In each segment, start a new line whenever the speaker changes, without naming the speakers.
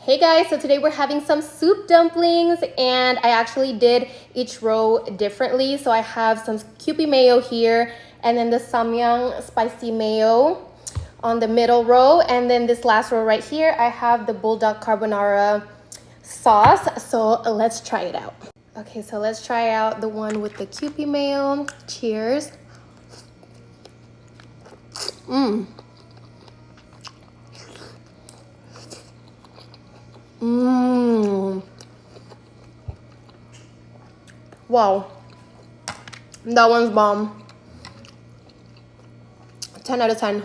Hey guys, so today we're having some soup dumplings, and I actually did each row differently. So I have some Kewpie mayo here, and then the Samyang spicy mayo on the middle row, and then this last row right here I have the bulldog carbonara sauce. So let's try it out. Okay, so let's try out the one with the Kewpie mayo. Cheers. Wow, that one's bomb. 10 out of 10.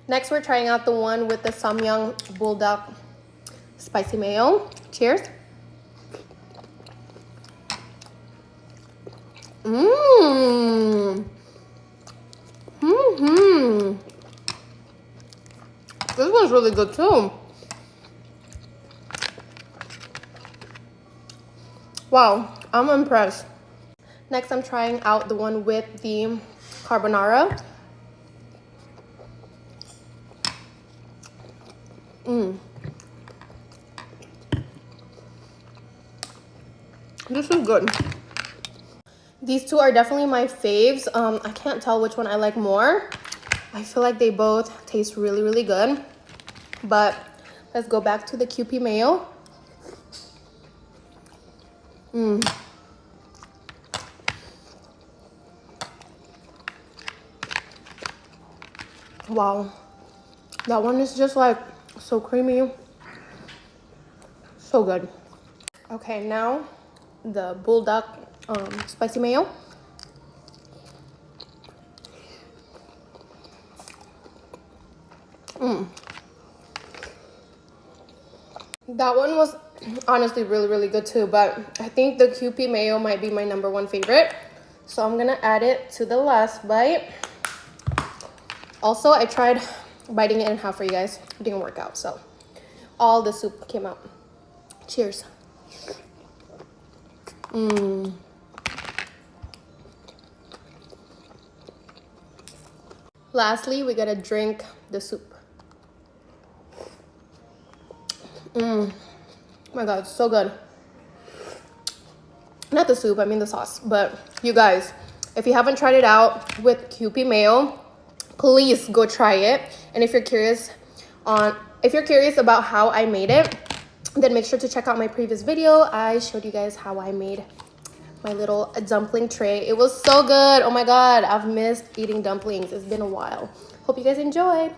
Next, we're trying out the one with the Samyang bulldog spicy mayo. Cheers. This one's really good too. Wow, I'm impressed. Next, I'm trying out the one with the carbonara. This is good. These two are definitely my faves. I can't tell which one I like more. I feel like they both taste really, really good. But let's go back to the Kewpie mayo. Wow, that one is just like so creamy, so good. Okay, now the bulldog spicy mayo. That one was honestly really, really good too, but I think the Kewpie mayo might be my #1 favorite. So I'm gonna add it to the last bite. Also, I tried biting it in half for you guys. It didn't work out, so all the soup came out. Cheers. Lastly, we gotta drink the soup. Oh my god, it's so good. Not the soup, I mean the sauce. But you guys, if you haven't tried it out with Kewpie mayo, please go try it. And if you're curious about how I made it, then make sure to check out my previous video. I showed you guys how I made my little dumpling tray. It was so good. Oh my god, I've missed eating dumplings. It's been a while. Hope you guys enjoyed.